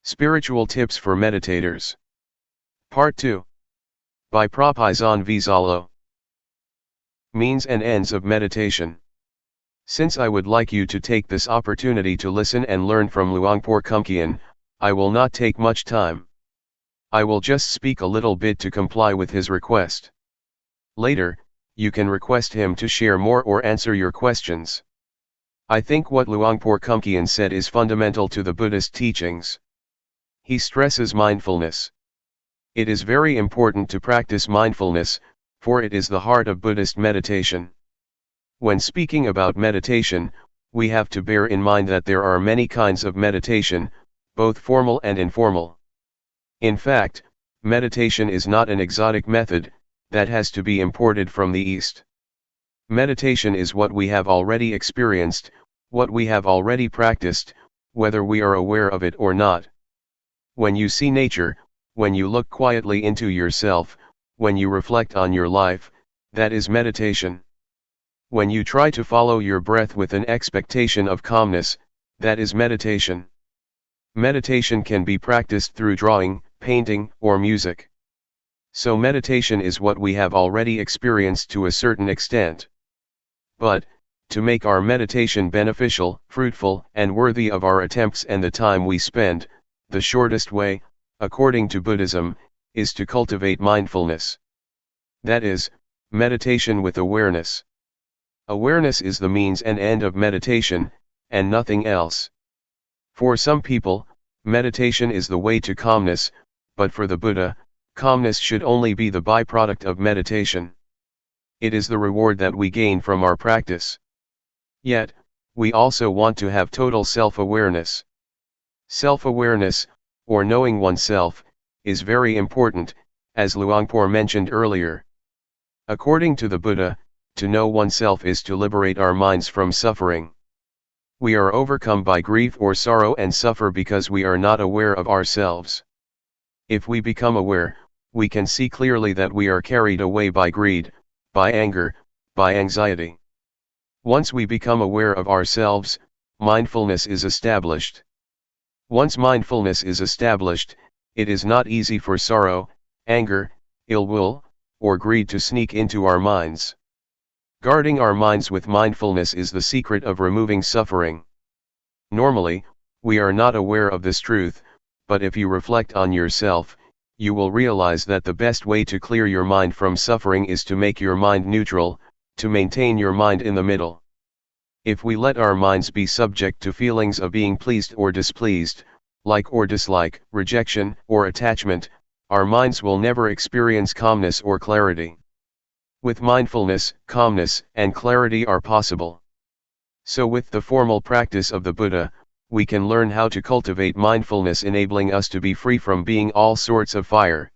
Spiritual Tips for Meditators. Part 2. By Propizan Vizalo. Means and Ends of Meditation. Since I would like you to take this opportunity to listen and learn from Luangpor Teean, I will not take much time. I will just speak a little bit to comply with his request. Later, you can request him to share more or answer your questions. I think what Luangpor Teean said is fundamental to the Buddhist teachings. He stresses mindfulness. It is very important to practice mindfulness, for it is the heart of Buddhist meditation. When speaking about meditation, we have to bear in mind that there are many kinds of meditation, both formal and informal. In fact, meditation is not an exotic method that has to be imported from the East. Meditation is what we have already experienced, what we have already practiced, whether we are aware of it or not. When you see nature, when you look quietly into yourself, when you reflect on your life, that is meditation. When you try to follow your breath with an expectation of calmness, that is meditation. Meditation can be practiced through drawing, painting, or music. So meditation is what we have already experienced to a certain extent. But, to make our meditation beneficial, fruitful, and worthy of our attempts and the time we spend, the shortest way, according to Buddhism, is to cultivate mindfulness. That is, meditation with awareness. Awareness is the means and end of meditation, and nothing else. For some people, meditation is the way to calmness, but for the Buddha, calmness should only be the byproduct of meditation. It is the reward that we gain from our practice. Yet, we also want to have total self-awareness. Self-awareness, or knowing oneself, is very important, as Luangpor mentioned earlier. According to the Buddha, to know oneself is to liberate our minds from suffering. We are overcome by grief or sorrow and suffer because we are not aware of ourselves. If we become aware, we can see clearly that we are carried away by greed, by anger, by anxiety. Once we become aware of ourselves, mindfulness is established. Once mindfulness is established, it is not easy for sorrow, anger, ill will, or greed to sneak into our minds. Guarding our minds with mindfulness is the secret of removing suffering. Normally, we are not aware of this truth, but if you reflect on yourself, you will realize that the best way to clear your mind from suffering is to make your mind neutral, to maintain your mind in the middle. If we let our minds be subject to feelings of being pleased or displeased, like or dislike, rejection or attachment, our minds will never experience calmness or clarity. With mindfulness, calmness and clarity are possible. So with the formal practice of the Buddha, we can learn how to cultivate mindfulness, enabling us to be free from being all sorts of fire.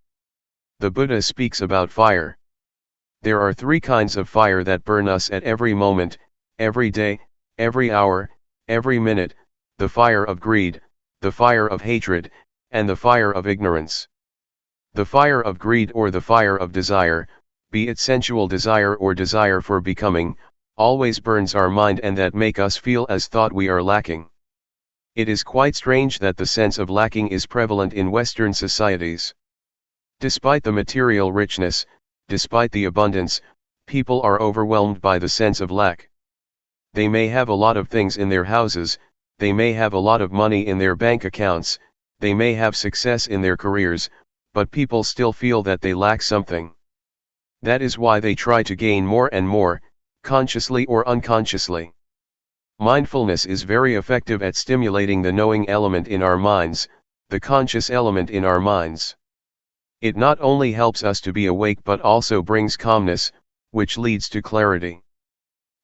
The Buddha speaks about fire. There are three kinds of fire that burn us at every moment, every day, every hour, every minute: the fire of greed, the fire of hatred, and the fire of ignorance. The fire of greed or the fire of desire, be it sensual desire or desire for becoming, always burns our mind and that make us feel as thought we are lacking. It is quite strange that the sense of lacking is prevalent in Western societies. Despite the material richness, despite the abundance, people are overwhelmed by the sense of lack. They may have a lot of things in their houses, they may have a lot of money in their bank accounts, they may have success in their careers, but people still feel that they lack something. That is why they try to gain more and more, consciously or unconsciously. Mindfulness is very effective at stimulating the knowing element in our minds, the conscious element in our minds. It not only helps us to be awake but also brings calmness, which leads to clarity.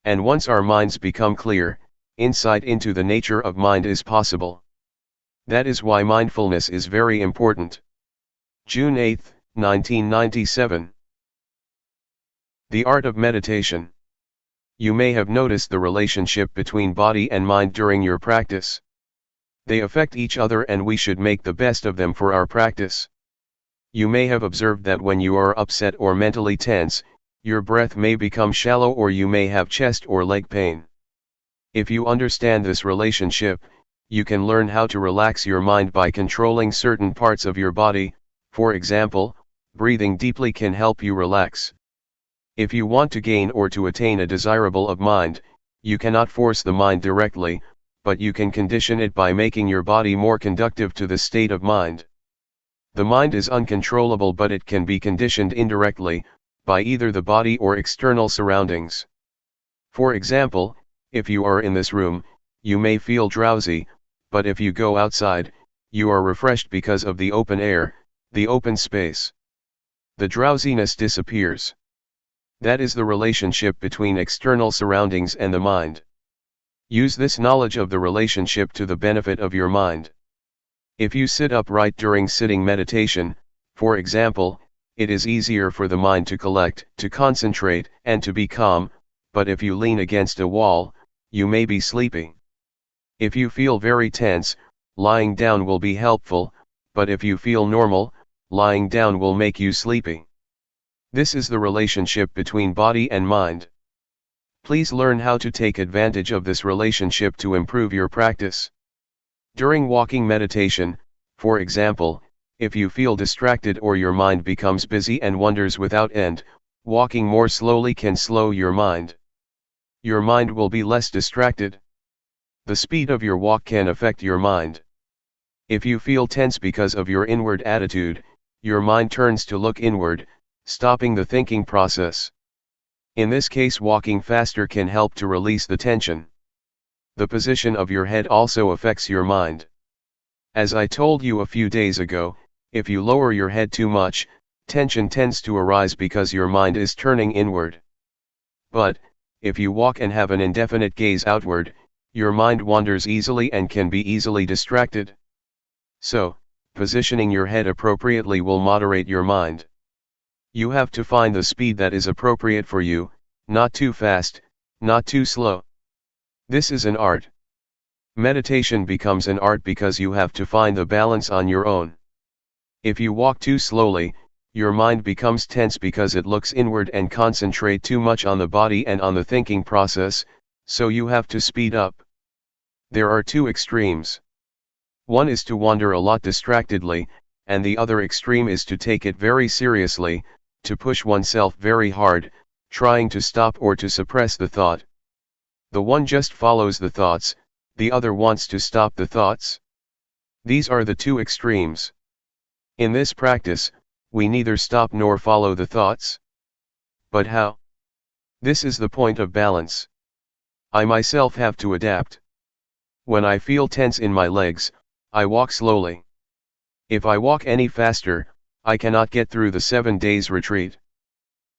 And once our minds become clear, insight into the nature of mind is possible. That is why mindfulness is very important. June 8, 1997. The art of meditation. You may have noticed the relationship between body and mind during your practice. They affect each other and we should make the best of them for our practice. You may have observed that when you are upset or mentally tense, your breath may become shallow or you may have chest or leg pain. If you understand this relationship, you can learn how to relax your mind by controlling certain parts of your body. For example, breathing deeply can help you relax. If you want to gain or to attain a desirable of mind, you cannot force the mind directly, but you can condition it by making your body more conducive to the state of mind. The mind is uncontrollable, but it can be conditioned indirectly, by either the body or external surroundings. For example, if you are in this room, you may feel drowsy, but if you go outside, you are refreshed because of the open air, the open space. The drowsiness disappears. That is the relationship between external surroundings and the mind. Use this knowledge of the relationship to the benefit of your mind. If you sit upright during sitting meditation, for example, it is easier for the mind to collect, to concentrate, and to be calm, but if you lean against a wall, you may be sleeping. If you feel very tense, lying down will be helpful, but if you feel normal, lying down will make you sleepy. This is the relationship between body and mind. Please learn how to take advantage of this relationship to improve your practice. During walking meditation, for example, if you feel distracted or your mind becomes busy and wanders without end, walking more slowly can slow your mind. Your mind will be less distracted. The speed of your walk can affect your mind. If you feel tense because of your inward attitude, your mind turns to look inward, stopping the thinking process. In this case, walking faster can help to release the tension. The position of your head also affects your mind. As I told you a few days ago, if you lower your head too much, tension tends to arise because your mind is turning inward. But, if you walk and have an indefinite gaze outward, your mind wanders easily and can be easily distracted. So, positioning your head appropriately will moderate your mind. You have to find the speed that is appropriate for you, not too fast, not too slow. This is an art. Meditation becomes an art because you have to find the balance on your own. If you walk too slowly, your mind becomes tense because it looks inward and concentrate too much on the body and on the thinking process, so you have to speed up. There are two extremes. One is to wander a lot distractedly, and the other extreme is to take it very seriously, to push oneself very hard, trying to stop or to suppress the thought. The one just follows the thoughts, the other wants to stop the thoughts. These are the two extremes. In this practice, we neither stop nor follow the thoughts. But how? This is the point of balance. I myself have to adapt. When I feel tense in my legs, I walk slowly. If I walk any faster, I cannot get through the 7 days retreat.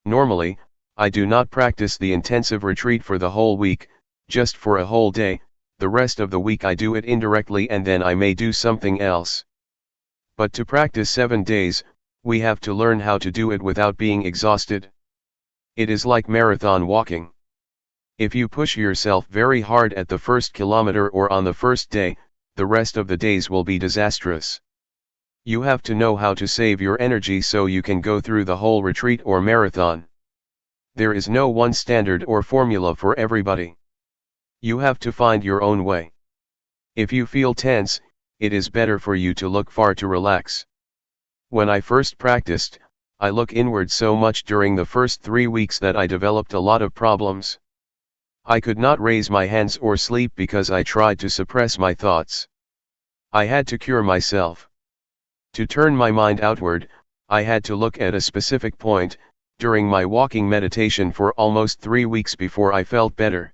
Normally, I do not practice the intensive retreat for the whole week, just for a whole day. The rest of the week I do it indirectly and then I may do something else. But to practice 7 days, we have to learn how to do it without being exhausted. It is like marathon walking. If you push yourself very hard at the first kilometer or on the first day, the rest of the days will be disastrous. You have to know how to save your energy so you can go through the whole retreat or marathon. There is no one standard or formula for everybody. You have to find your own way. If you feel tense, it is better for you to look far to relax. When I first practiced, I look inward so much during the first 3 weeks that I developed a lot of problems. I could not raise my hands or sleep because I tried to suppress my thoughts. I had to cure myself. To turn my mind outward, I had to look at a specific point, during my walking meditation for almost 3 weeks before I felt better.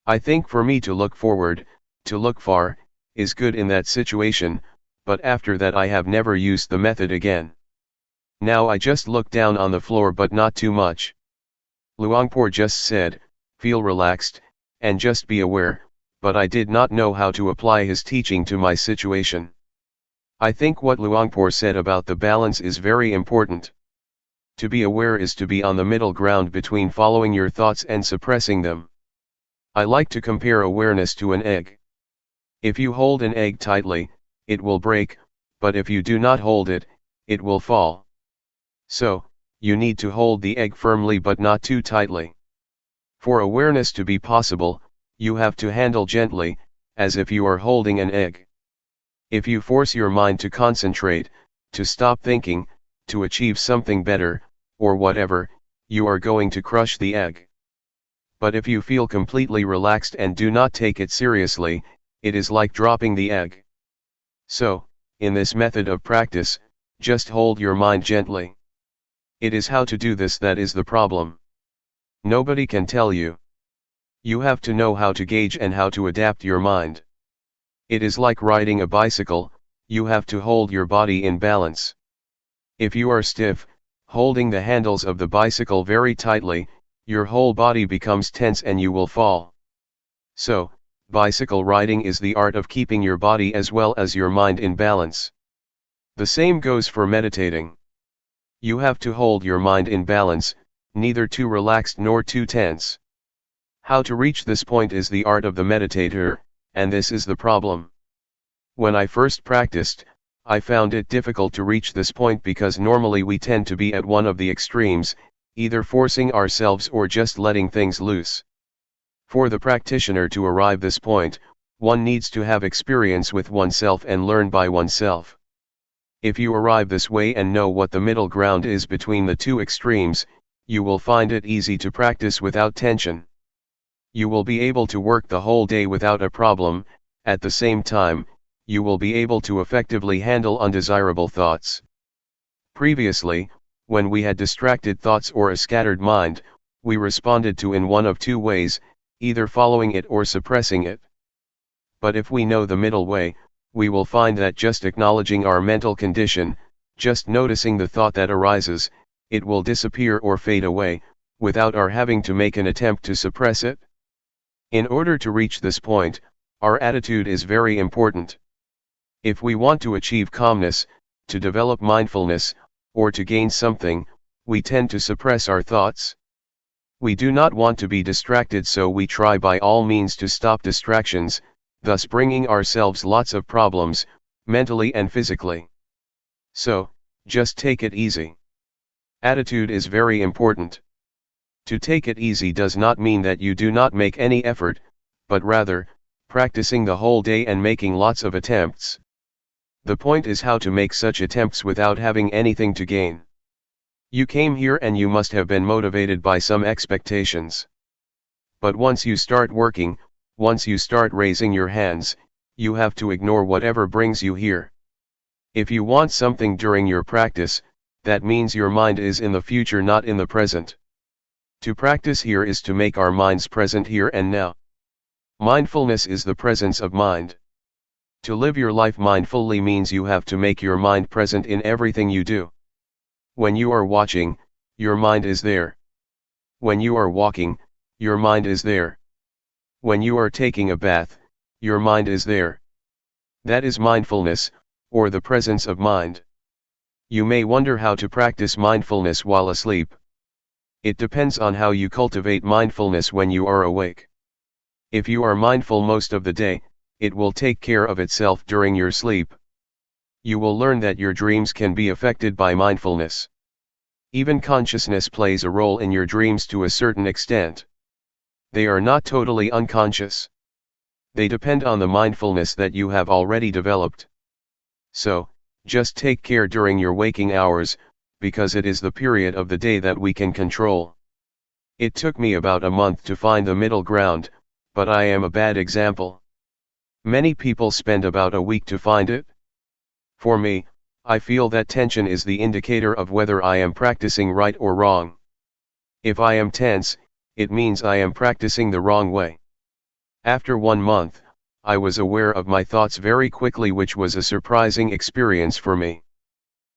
I think for me to look forward, to look far, is good in that situation, but after that I have never used the method again. Now I just look down on the floor but not too much. Luangpor just said, feel relaxed, and just be aware, but I did not know how to apply his teaching to my situation. I think what Luangpor said about the balance is very important. To be aware is to be on the middle ground between following your thoughts and suppressing them. I like to compare awareness to an egg. If you hold an egg tightly, it will break, but if you do not hold it, it will fall. So, you need to hold the egg firmly but not too tightly. For awareness to be possible, you have to handle gently, as if you are holding an egg. If you force your mind to concentrate, to stop thinking, to achieve something better, or whatever, you are going to crush the egg. But if you feel completely relaxed and do not take it seriously, it is like dropping the egg. So, in this method of practice, just hold your mind gently. It is how to do this that is the problem. Nobody can tell you. You have to know how to gauge and how to adapt your mind. It is like riding a bicycle, you have to hold your body in balance. If you are stiff, holding the handles of the bicycle very tightly, your whole body becomes tense and you will fall. So, bicycle riding is the art of keeping your body as well as your mind in balance. The same goes for meditating. You have to hold your mind in balance, neither too relaxed nor too tense. How to reach this point is the art of the meditator, and this is the problem. When I first practiced, I found it difficult to reach this point because normally we tend to be at one of the extremes, either forcing ourselves or just letting things loose. For the practitioner to arrive this point, one needs to have experience with oneself and learn by oneself. If you arrive this way and know what the middle ground is between the two extremes, you will find it easy to practice without tension. You will be able to work the whole day without a problem. At the same time, you will be able to effectively handle undesirable thoughts. Previously, when we had distracted thoughts or a scattered mind, we responded to in one of two ways, either following it or suppressing it. But if we know the middle way, we will find that just acknowledging our mental condition, just noticing the thought that arises, it will disappear or fade away, without our having to make an attempt to suppress it. In order to reach this point, our attitude is very important. If we want to achieve calmness, to develop mindfulness, or to gain something, we tend to suppress our thoughts. We do not want to be distracted, so we try by all means to stop distractions, thus bringing ourselves lots of problems, mentally and physically. So, just take it easy. Attitude is very important. To take it easy does not mean that you do not make any effort, but rather, practicing the whole day and making lots of attempts. The point is how to make such attempts without having anything to gain. You came here and you must have been motivated by some expectations. But once you start working, once you start raising your hands, you have to ignore whatever brings you here. If you want something during your practice, that means your mind is in the future, not in the present. To practice here is to make our minds present here and now. Mindfulness is the presence of mind. To live your life mindfully means you have to make your mind present in everything you do. When you are watching, your mind is there. When you are walking, your mind is there. When you are taking a bath, your mind is there. That is mindfulness, or the presence of mind. You may wonder how to practice mindfulness while asleep. It depends on how you cultivate mindfulness when you are awake. If you are mindful most of the day, it will take care of itself during your sleep. You will learn that your dreams can be affected by mindfulness. Even consciousness plays a role in your dreams to a certain extent. They are not totally unconscious. They depend on the mindfulness that you have already developed. So, just take care during your waking hours, because it is the period of the day that we can control. It took me about a month to find the middle ground, but I am a bad example. Many people spend about a week to find it. For me, I feel that tension is the indicator of whether I am practicing right or wrong. If I am tense, it means I am practicing the wrong way. After 1 month, I was aware of my thoughts very quickly, which was a surprising experience for me.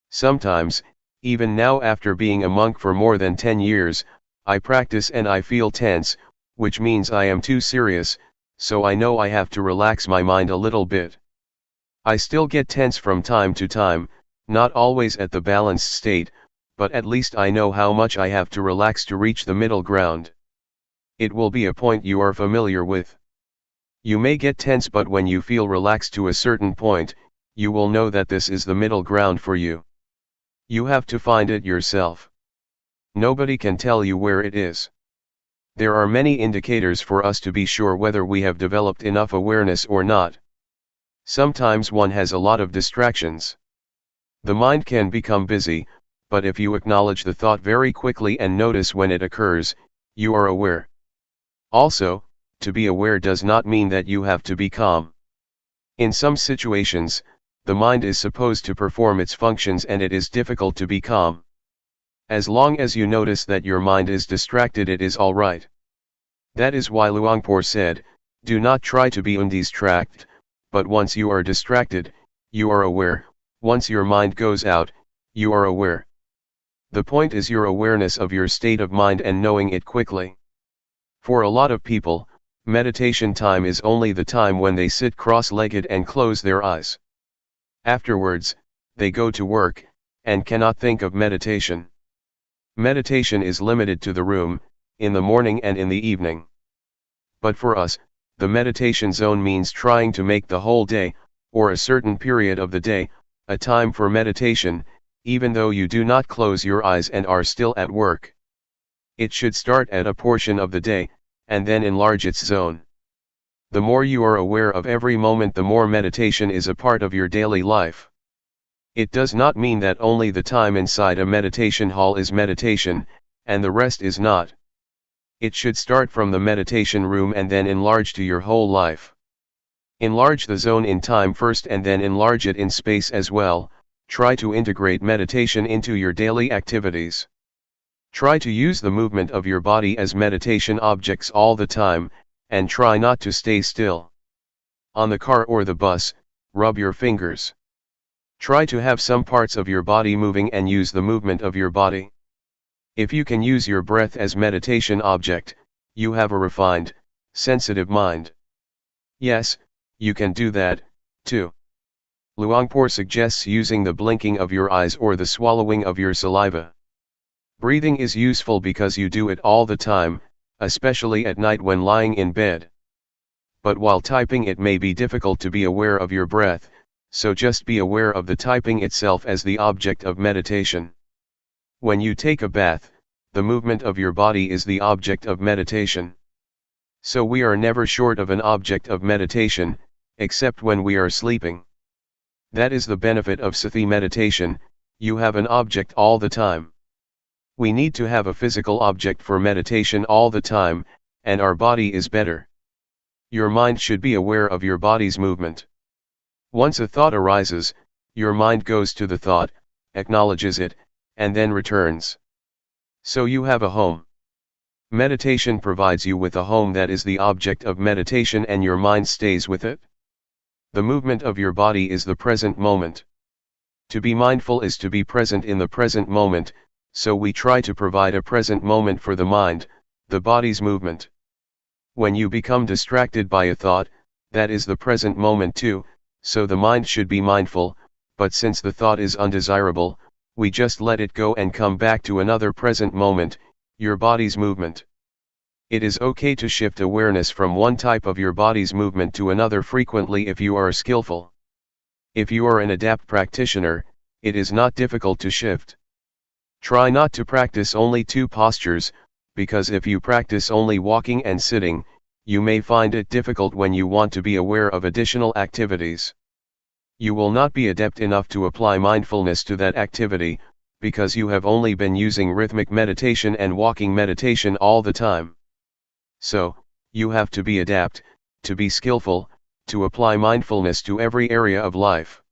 Sometimes, even now after being a monk for more than 10 years, I practice and I feel tense, which means I am too serious, so I know I have to relax my mind a little bit. I still get tense from time to time, not always at the balanced state, but at least I know how much I have to relax to reach the middle ground. It will be a point you are familiar with. You may get tense, but when you feel relaxed to a certain point, you will know that this is the middle ground for you. You have to find it yourself. Nobody can tell you where it is. There are many indicators for us to be sure whether we have developed enough awareness or not. Sometimes one has a lot of distractions. The mind can become busy, but if you acknowledge the thought very quickly and notice when it occurs, you are aware. Also, to be aware does not mean that you have to be calm. In some situations, the mind is supposed to perform its functions and it is difficult to be calm. As long as you notice that your mind is distracted, it is all right. That is why Luangpor said, do not try to be undistracted, but once you are distracted, you are aware. Once your mind goes out, you are aware. The point is your awareness of your state of mind and knowing it quickly. For a lot of people, meditation time is only the time when they sit cross-legged and close their eyes. Afterwards, they go to work, and cannot think of meditation. Meditation is limited to the room, in the morning and in the evening. But for us, the meditation zone means trying to make the whole day, or a certain period of the day, a time for meditation, even though you do not close your eyes and are still at work. It should start at a portion of the day, and then enlarge its zone. The more you are aware of every moment, the more meditation is a part of your daily life. It does not mean that only the time inside a meditation hall is meditation, and the rest is not. It should start from the meditation room and then enlarge to your whole life. Enlarge the zone in time first and then enlarge it in space as well. Try to integrate meditation into your daily activities. Try to use the movement of your body as meditation objects all the time, and try not to stay still. On the car or the bus, rub your fingers. Try to have some parts of your body moving and use the movement of your body. If you can use your breath as meditation object, you have a refined, sensitive mind. Yes, you can do that, too. Luangpor suggests using the blinking of your eyes or the swallowing of your saliva. Breathing is useful because you do it all the time, especially at night when lying in bed. But while typing, it may be difficult to be aware of your breath, so just be aware of the typing itself as the object of meditation. When you take a bath, the movement of your body is the object of meditation. So we are never short of an object of meditation, except when we are sleeping. That is the benefit of Sathi meditation, you have an object all the time. We need to have a physical object for meditation all the time, and our body is better. Your mind should be aware of your body's movement. Once a thought arises, your mind goes to the thought, acknowledges it, and then returns. So you have a home. Meditation provides you with a home that is the object of meditation and your mind stays with it. The movement of your body is the present moment. To be mindful is to be present in the present moment, so we try to provide a present moment for the mind, the body's movement. When you become distracted by a thought, that is the present moment too, so the mind should be mindful, but since the thought is undesirable, we just let it go and come back to another present moment, your body's movement. It is okay to shift awareness from one type of your body's movement to another frequently if you are skillful. If you are an adept practitioner, it is not difficult to shift. Try not to practice only two postures, because if you practice only walking and sitting, you may find it difficult when you want to be aware of additional activities. You will not be adept enough to apply mindfulness to that activity, because you have only been using rhythmic meditation and walking meditation all the time. So, you have to be adept, to be skillful, to apply mindfulness to every area of life.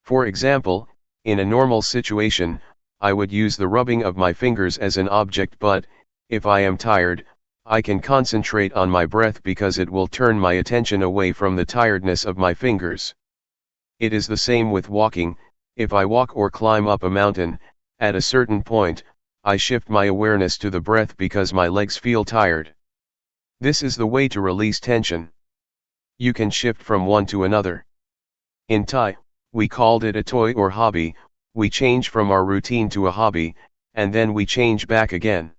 For example, in a normal situation, I would use the rubbing of my fingers as an object, but, if I am tired, I can concentrate on my breath because it will turn my attention away from the tiredness of my fingers. It is the same with walking. If I walk or climb up a mountain, at a certain point, I shift my awareness to the breath because my legs feel tired. This is the way to release tension. You can shift from one to another. In Thai, we called it a toy or hobby. We change from our routine to a hobby, and then we change back again.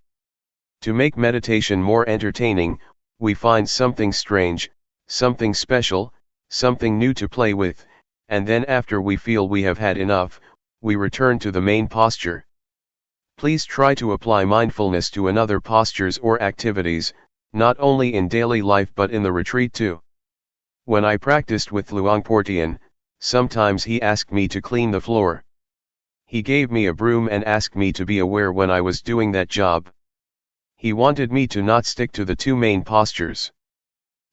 To make meditation more entertaining, we find something strange, something special, something new to play with, and then after we feel we have had enough, we return to the main posture. Please try to apply mindfulness to another postures or activities, not only in daily life but in the retreat too. When I practiced with Luangpor Teean, sometimes he asked me to clean the floor. He gave me a broom and asked me to be aware when I was doing that job. He wanted me to not stick to the two main postures.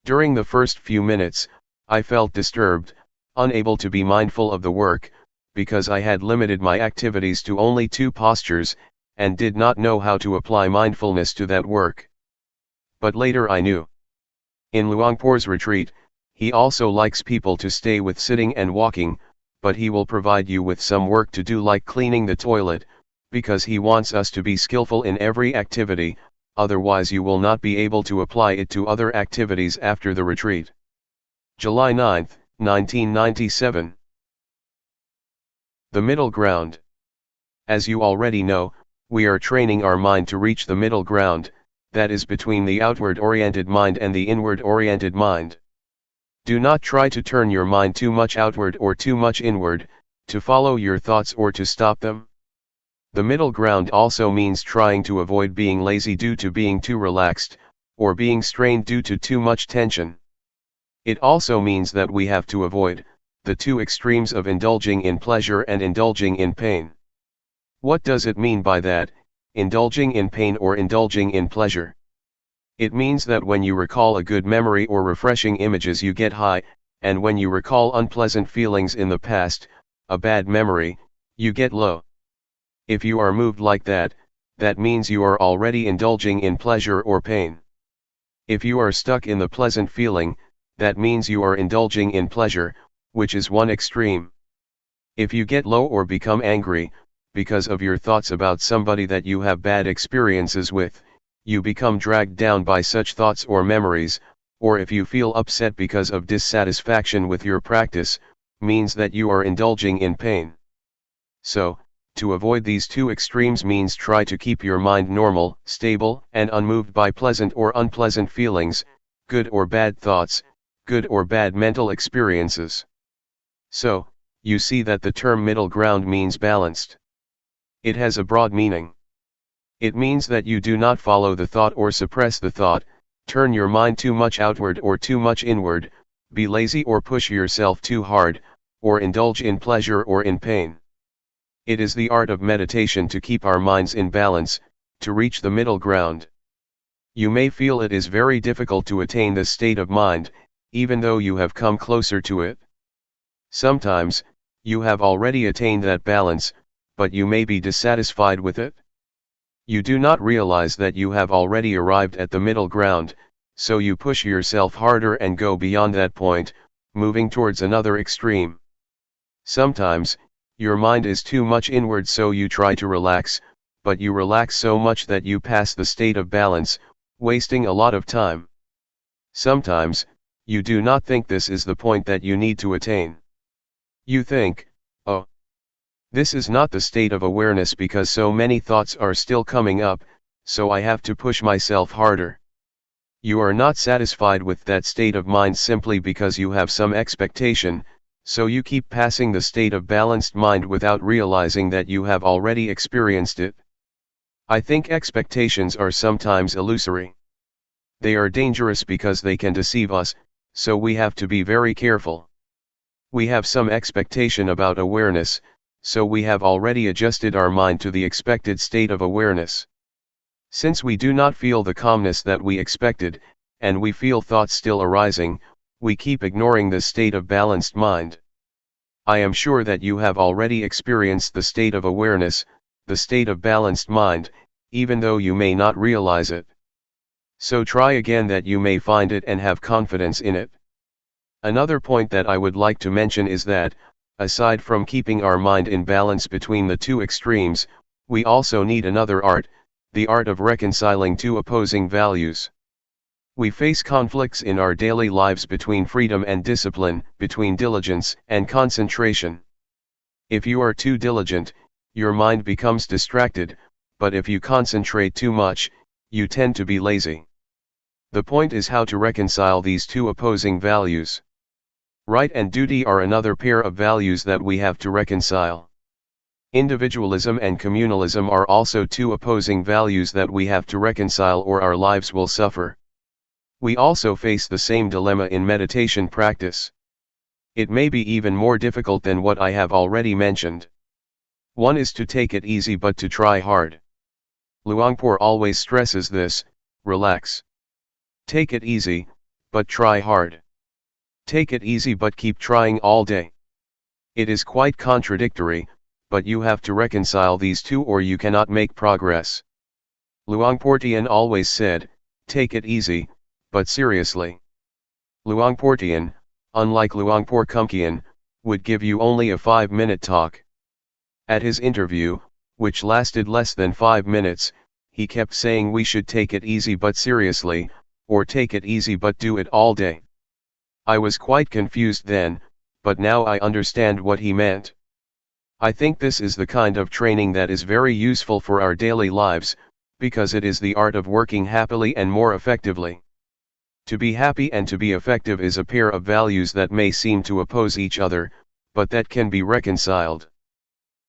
During the first few minutes, I felt disturbed, unable to be mindful of the work, because I had limited my activities to only two postures, and did not know how to apply mindfulness to that work. But later I knew. In Luangpor's retreat, he also likes people to stay with sitting and walking, but he will provide you with some work to do like cleaning the toilet, because he wants us to be skillful in every activity, otherwise you will not be able to apply it to other activities after the retreat. July 9, 1997. The middle ground. As you already know, we are training our mind to reach the middle ground, that is between the outward-oriented mind and the inward-oriented mind. Do not try to turn your mind too much outward or too much inward, to follow your thoughts or to stop them. The middle ground also means trying to avoid being lazy due to being too relaxed, or being strained due to too much tension. It also means that we have to avoid the two extremes of indulging in pleasure and indulging in pain. What does it mean by that, indulging in pain or indulging in pleasure? It means that when you recall a good memory or refreshing images you get high, and when you recall unpleasant feelings in the past, a bad memory, you get low. If you are moved like that, that means you are already indulging in pleasure or pain. If you are stuck in the pleasant feeling, that means you are indulging in pleasure, which is one extreme. If you get low or become angry, because of your thoughts about somebody that you have bad experiences with, you become dragged down by such thoughts or memories, or if you feel upset because of dissatisfaction with your practice, means that you are indulging in pain. So, to avoid these two extremes means try to keep your mind normal, stable, and unmoved by pleasant or unpleasant feelings, good or bad thoughts, good or bad mental experiences. So, you see that the term middle ground means balanced. It has a broad meaning. It means that you do not follow the thought or suppress the thought, turn your mind too much outward or too much inward, be lazy or push yourself too hard, or indulge in pleasure or in pain. It is the art of meditation to keep our minds in balance, to reach the middle ground. You may feel it is very difficult to attain this state of mind, even though you have come closer to it. Sometimes, you have already attained that balance, but you may be dissatisfied with it. You do not realize that you have already arrived at the middle ground, so you push yourself harder and go beyond that point, moving towards another extreme. Sometimes, your mind is too much inward so you try to relax, but you relax so much that you pass the state of balance, wasting a lot of time. Sometimes, you do not think this is the point that you need to attain. You think, oh, this is not the state of awareness because so many thoughts are still coming up, so I have to push myself harder. You are not satisfied with that state of mind simply because you have some expectation, so you keep passing the state of balanced mind without realizing that you have already experienced it. I think expectations are sometimes illusory. They are dangerous because they can deceive us, so we have to be very careful. We have some expectation about awareness, so we have already adjusted our mind to the expected state of awareness. Since we do not feel the calmness that we expected, and we feel thoughts still arising, we keep ignoring this state of balanced mind. I am sure that you have already experienced the state of awareness, the state of balanced mind, even though you may not realize it. So try again that you may find it and have confidence in it. Another point that I would like to mention is that, aside from keeping our mind in balance between the two extremes, we also need another art, the art of reconciling two opposing values. We face conflicts in our daily lives between freedom and discipline, between diligence and concentration. If you are too diligent, your mind becomes distracted, but if you concentrate too much, you tend to be lazy. The point is how to reconcile these two opposing values. Right and duty are another pair of values that we have to reconcile. Individualism and communalism are also two opposing values that we have to reconcile, or our lives will suffer. We also face the same dilemma in meditation practice. It may be even more difficult than what I have already mentioned. One is to take it easy but to try hard. Luangpor always stresses this: relax. Take it easy, but try hard. Take it easy but keep trying all day. It is quite contradictory, but you have to reconcile these two or you cannot make progress. Luangpor Teean always said, take it easy, but seriously. Luangpor Teean, unlike Luangpor Teean, would give you only a 5-minute talk. At his interview, which lasted less than 5 minutes, he kept saying we should take it easy but seriously, or take it easy but do it all day. I was quite confused then, but now I understand what he meant. I think this is the kind of training that is very useful for our daily lives, because it is the art of working happily and more effectively. To be happy and to be effective is a pair of values that may seem to oppose each other, but that can be reconciled.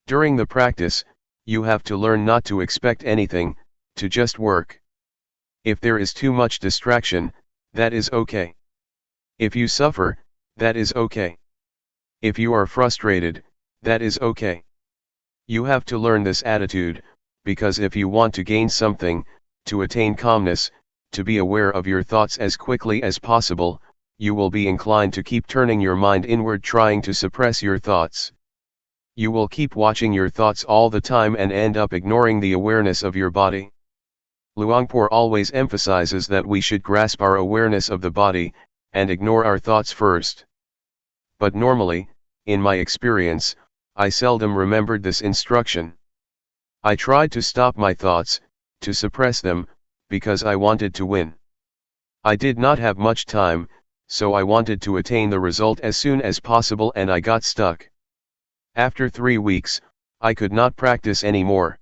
During the practice, you have to learn not to expect anything, to just work. If there is too much distraction, that is okay. If you suffer, that is okay. If you are frustrated, that is okay. You have to learn this attitude, because if you want to gain something, to attain calmness, to be aware of your thoughts as quickly as possible, you will be inclined to keep turning your mind inward, trying to suppress your thoughts. You will keep watching your thoughts all the time and end up ignoring the awareness of your body. Luangpor always emphasizes that we should grasp our awareness of the body, and ignore our thoughts first. But normally, in my experience, I seldom remembered this instruction. I tried to stop my thoughts, to suppress them, because I wanted to win. I did not have much time, so I wanted to attain the result as soon as possible, and I got stuck. After 3 weeks, I could not practice anymore.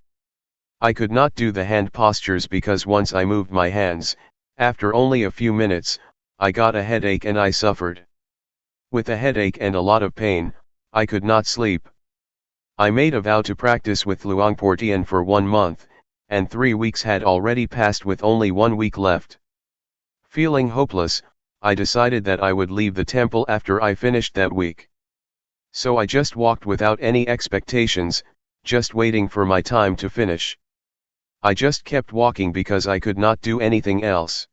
I could not do the hand postures because once I moved my hands, after only a few minutes, I got a headache and I suffered. With a headache and a lot of pain, I could not sleep. I made a vow to practice with Luangpor Teean for 1 month, and 3 weeks had already passed with only 1 week left. Feeling hopeless, I decided that I would leave the temple after I finished that week. So I just walked without any expectations, just waiting for my time to finish. I just kept walking because I could not do anything else.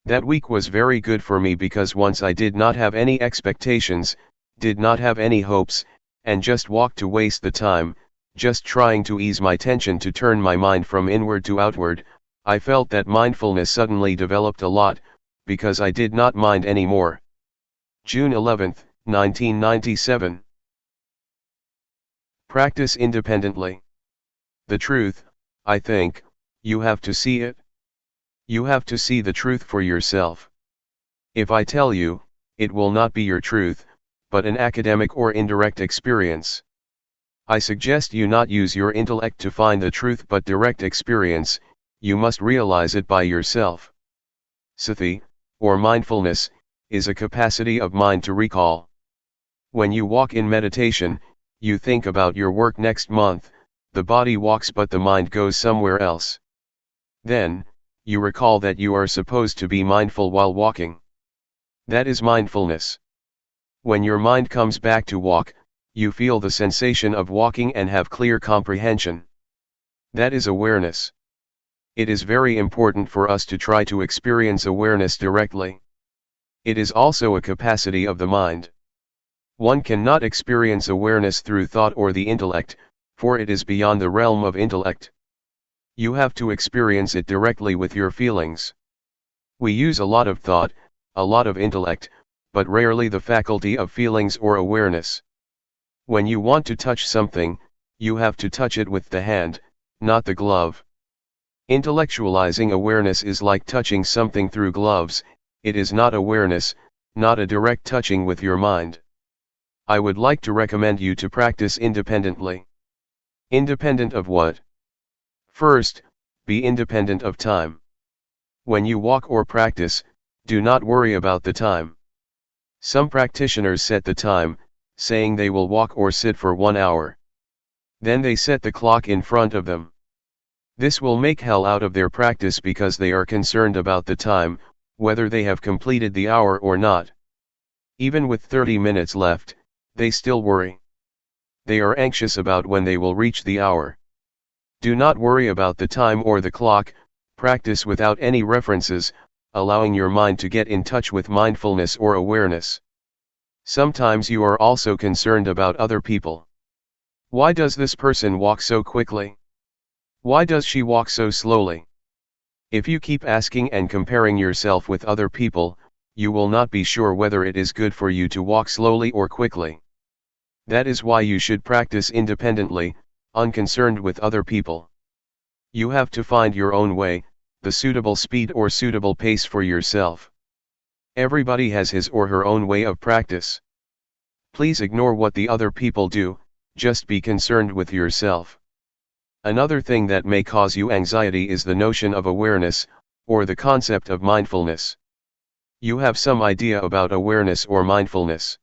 That week was very good for me because once I did not have any expectations, did not have any hopes, and just walked to waste the time, just trying to ease my tension to turn my mind from inward to outward, I felt that mindfulness suddenly developed a lot, because I did not mind anymore. June 11, 1997. Practice independently. The truth, I think, you have to see it. You have to see the truth for yourself. If I tell you, it will not be your truth, but an academic or indirect experience. I suggest you not use your intellect to find the truth but direct experience, you must realize it by yourself. Sati, or mindfulness, is a capacity of mind to recall. When you walk in meditation, you think about your work next month, the body walks but the mind goes somewhere else. Then, you recall that you are supposed to be mindful while walking. That is mindfulness. When your mind comes back to walk, you feel the sensation of walking and have clear comprehension. That is awareness. It is very important for us to try to experience awareness directly. It is also a capacity of the mind. One cannot experience awareness through thought or the intellect, for it is beyond the realm of intellect. You have to experience it directly with your feelings. We use a lot of thought, a lot of intellect, but rarely the faculty of feelings or awareness. When you want to touch something, you have to touch it with the hand, not the glove. Intellectualizing awareness is like touching something through gloves. It is not awareness, not a direct touching with your mind. I would like to recommend you to practice independently. Independent of what? First, be independent of time. When you walk or practice, do not worry about the time. Some practitioners set the time, saying they will walk or sit for 1 hour. Then they set the clock in front of them. This will make hell out of their practice because they are concerned about the time, whether they have completed the hour or not. Even with 30 minutes left, they still worry. They are anxious about when they will reach the hour. Do not worry about the time or the clock, practice without any references, allowing your mind to get in touch with mindfulness or awareness. Sometimes you are also concerned about other people. Why does this person walk so quickly? Why does she walk so slowly? If you keep asking and comparing yourself with other people, you will not be sure whether it is good for you to walk slowly or quickly. That is why you should practice independently, unconcerned with other people. You have to find your own way, the suitable speed or suitable pace for yourself. Everybody has his or her own way of practice. Please ignore what the other people do, just be concerned with yourself. Another thing that may cause you anxiety is the notion of awareness, or the concept of mindfulness. You have some idea about awareness or mindfulness.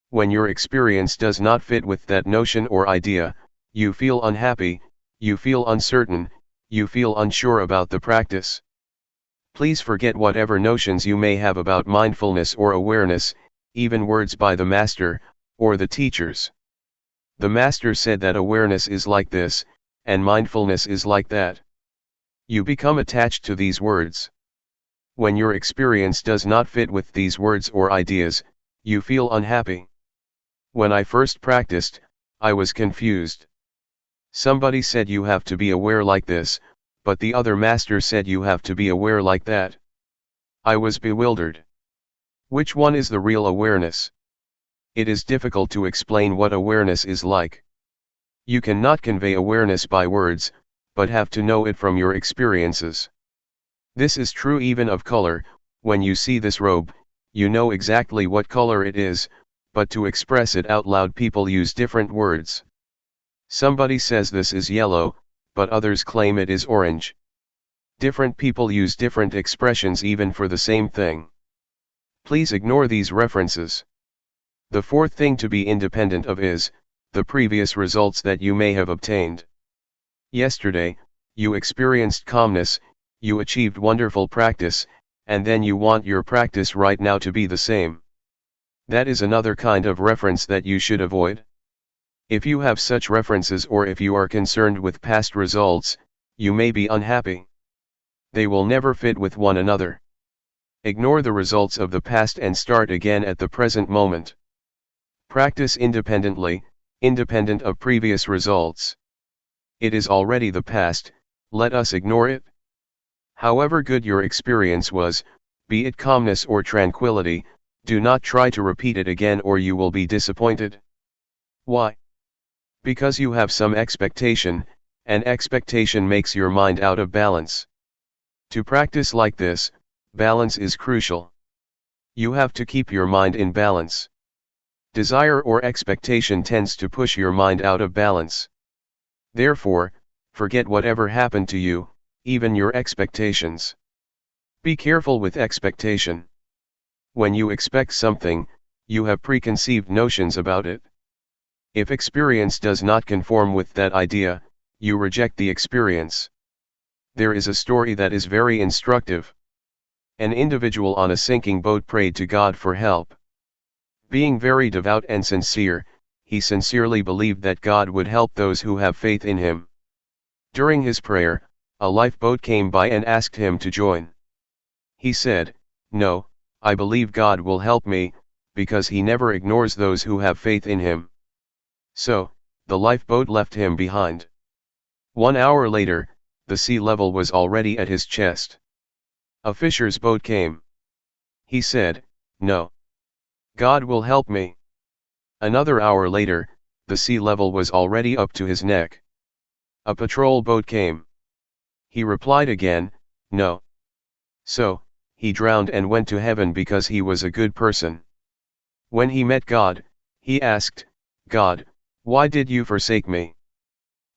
When your experience does not fit with that notion or idea, you feel unhappy, you feel uncertain, you feel unsure about the practice. Please forget whatever notions you may have about mindfulness or awareness, even words by the master, or the teachers. The master said that awareness is like this, and mindfulness is like that. You become attached to these words. When your experience does not fit with these words or ideas, you feel unhappy. When I first practiced, I was confused. Somebody said you have to be aware like this, but the other master said you have to be aware like that. I was bewildered. Which one is the real awareness? It is difficult to explain what awareness is like. You cannot convey awareness by words, but have to know it from your experiences. This is true even of color. When you see this robe, you know exactly what color it is, but to express it out loud people use different words. Somebody says this is yellow, but others claim it is orange. Different people use different expressions even for the same thing. Please ignore these references. The fourth thing to be independent of is the previous results that you may have obtained. Yesterday, you experienced calmness, you achieved wonderful practice, and then you want your practice right now to be the same. That is another kind of reference that you should avoid. If you have such references or if you are concerned with past results, you may be unhappy. They will never fit with one another. Ignore the results of the past and start again at the present moment. Practice independently, independent of previous results. It is already the past, let us ignore it. However good your experience was, be it calmness or tranquility, do not try to repeat it again or you will be disappointed. Why? Because you have some expectation, and expectation makes your mind out of balance. To practice like this, balance is crucial. You have to keep your mind in balance. Desire or expectation tends to push your mind out of balance. Therefore, forget whatever happened to you, even your expectations. Be careful with expectation. When you expect something, you have preconceived notions about it. If experience does not conform with that idea, you reject the experience. There is a story that is very instructive. An individual on a sinking boat prayed to God for help. Being very devout and sincere, he sincerely believed that God would help those who have faith in him. During his prayer, a lifeboat came by and asked him to join. He said, "No, I believe God will help me, because he never ignores those who have faith in him." So, the lifeboat left him behind. 1 hour later, the sea level was already at his chest. A fisher's boat came. He said, "No. God will help me." Another hour later, the sea level was already up to his neck. A patrol boat came. He replied again, no. So, he drowned and went to heaven because he was a good person. When he met God, he asked, God, why did you forsake me?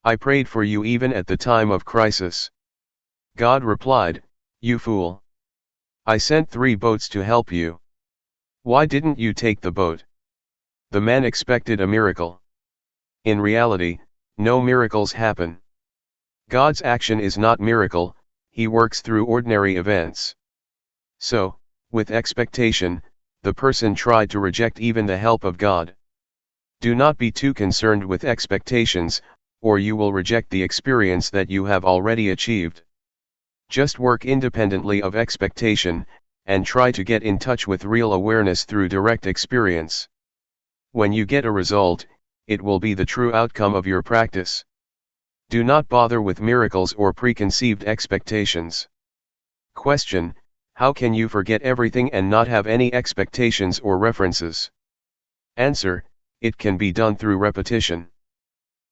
I prayed for you even at the time of crisis. God replied, you fool. I sent 3 boats to help you. Why didn't you take the boat? The man expected a miracle. In reality, no miracles happen. God's action is not miracle, he works through ordinary events. So, with expectation, the person tried to reject even the help of God. Do not be too concerned with expectations, or you will reject the experience that you have already achieved. Just work independently of expectation, and try to get in touch with real awareness through direct experience. When you get a result, it will be the true outcome of your practice. Do not bother with miracles or preconceived expectations. Question: how can you forget everything and not have any expectations or references? Answer: it can be done through repetition.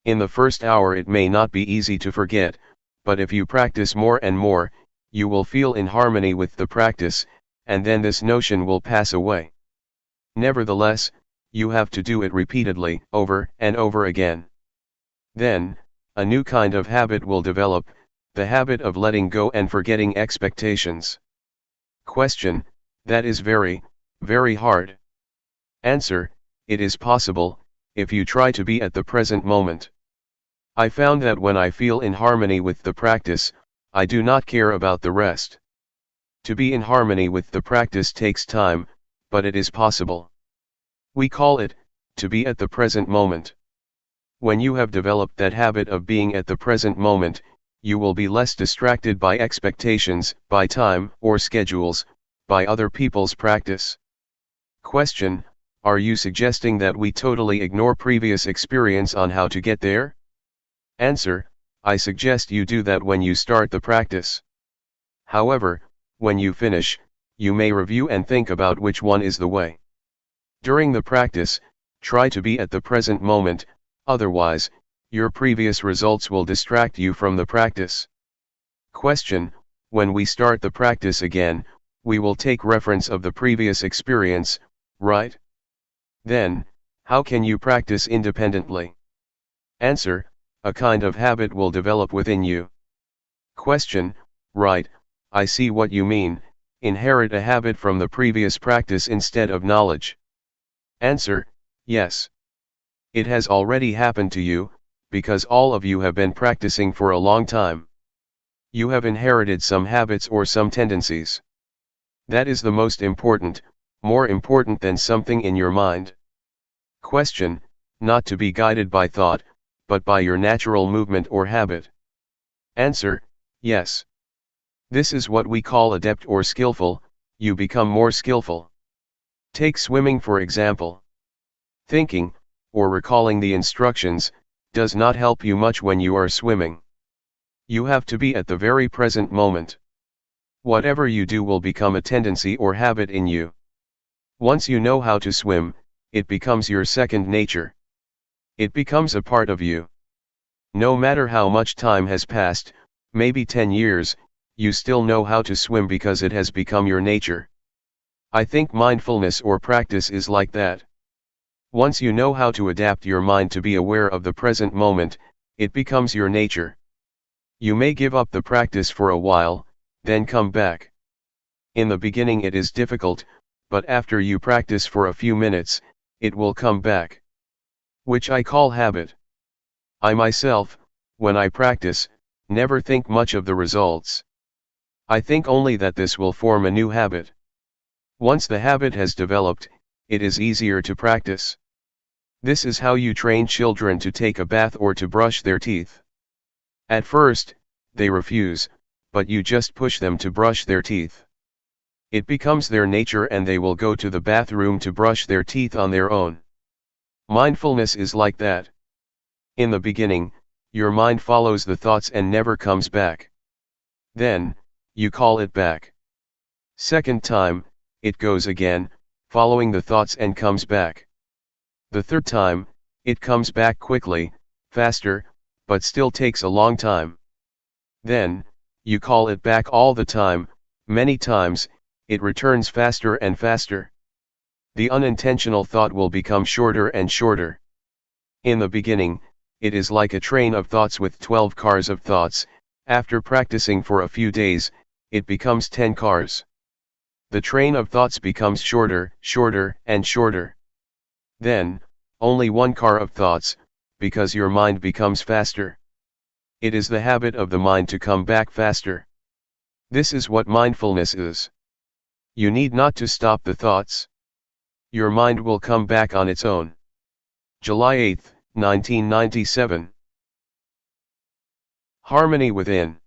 In the first hour it may not be easy to forget, but if you practice more and more, you will feel in harmony with the practice, and then this notion will pass away. Nevertheless, you have to do it repeatedly, over and over again. Then, a new kind of habit will develop, the habit of letting go and forgetting expectations. Question: that is very, very hard. Answer: it is possible, if you try to be at the present moment. I found that when I feel in harmony with the practice, I do not care about the rest. To be in harmony with the practice takes time, but it is possible. We call it, to be at the present moment. When you have developed that habit of being at the present moment, you will be less distracted by expectations, by time or schedules, by other people's practice. Question: are you suggesting that we totally ignore previous experience on how to get there? Answer: I suggest you do that when you start the practice. However, when you finish, you may review and think about which one is the way. During the practice, try to be at the present moment, otherwise, your previous results will distract you from the practice. Question: when we start the practice again, we will take reference of the previous experience, right? Then, how can you practice independently? Answer: a kind of habit will develop within you. Question: right, I see what you mean, inherit a habit from the previous practice instead of knowledge. Answer: yes. It has already happened to you, because all of you have been practicing for a long time. You have inherited some habits or some tendencies. That is the most important, more important than something in your mind. Question: not to be guided by thought, but by your natural movement or habit. Answer: yes. This is what we call adept or skillful, you become more skillful. Take swimming for example. Thinking, or recalling the instructions, does not help you much when you are swimming. You have to be at the very present moment. Whatever you do will become a tendency or habit in you. Once you know how to swim, it becomes your second nature. It becomes a part of you. No matter how much time has passed, maybe 10 years, you still know how to swim because it has become your nature. I think mindfulness or practice is like that. Once you know how to adapt your mind to be aware of the present moment, it becomes your nature. You may give up the practice for a while, then come back. In the beginning it is difficult, but after you practice for a few minutes, it will come back. Which I call habit. I myself, when I practice, never think much of the results. I think only that this will form a new habit. Once the habit has developed, it is easier to practice. This is how you train children to take a bath or to brush their teeth. At first, they refuse, but you just push them to brush their teeth. It becomes their nature and they will go to the bathroom to brush their teeth on their own. Mindfulness is like that. In the beginning, your mind follows the thoughts and never comes back. Then, you call it back. Second time, it goes again, following the thoughts and comes back. The third time, it comes back quickly, faster, but still takes a long time. Then, You call it back all the time, many times, it returns faster and faster. The unintentional thought will become shorter and shorter. In the beginning, it is like a train of thoughts with 12 cars of thoughts. After practicing for a few days, it becomes 10 cars. The train of thoughts becomes shorter, shorter, and shorter. Then, only one car of thoughts, because your mind becomes faster. It is the habit of the mind to come back faster. This is what mindfulness is. You need not to stop the thoughts. Your mind will come back on its own. July 8, 1997. Harmony within.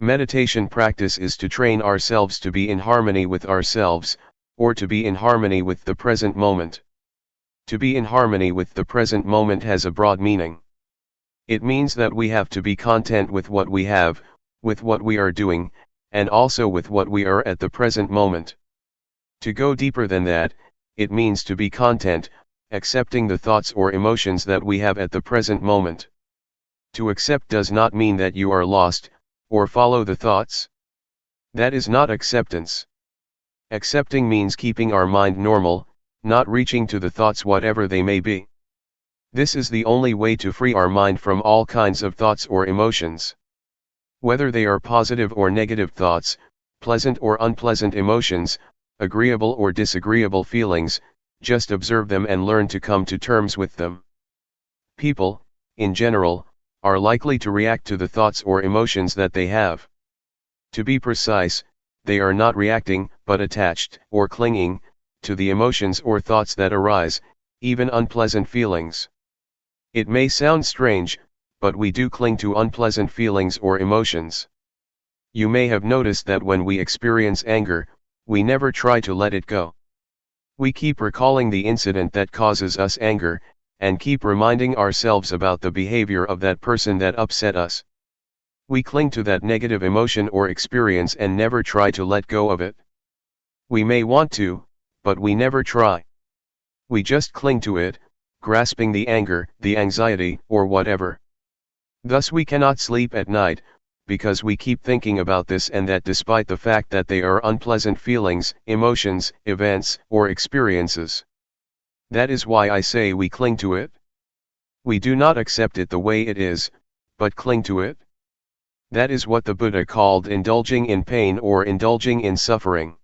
Meditation practice is to train ourselves to be in harmony with ourselves, or to be in harmony with the present moment. To be in harmony with the present moment has a broad meaning. It means that we have to be content with what we have, with what we are doing, and also with what we are at the present moment. To go deeper than that, it means to be content, accepting the thoughts or emotions that we have at the present moment. To accept does not mean that you are lost, or follow the thoughts. That is not acceptance. Accepting means keeping our mind normal, not reaching to the thoughts whatever they may be. This is the only way to free our mind from all kinds of thoughts or emotions. Whether they are positive or negative thoughts, pleasant or unpleasant emotions, agreeable or disagreeable feelings, just observe them and learn to come to terms with them. People, in general, are likely to react to the thoughts or emotions that they have. To be precise, they are not reacting, but attached, or clinging, to the emotions or thoughts that arise, even unpleasant feelings. It may sound strange, but we do cling to unpleasant feelings or emotions. You may have noticed that when we experience anger, we never try to let it go. We keep recalling the incident that causes us anger, and keep reminding ourselves about the behavior of that person that upset us. We cling to that negative emotion or experience and never try to let go of it. We may want to, but we never try. We just cling to it, grasping the anger, the anxiety, or whatever. Thus we cannot sleep at night, because we keep thinking about this and that despite the fact that they are unpleasant feelings, emotions, events, or experiences. That is why I say we cling to it. We do not accept it the way it is, but cling to it. That is what the Buddha called indulging in pain or indulging in suffering.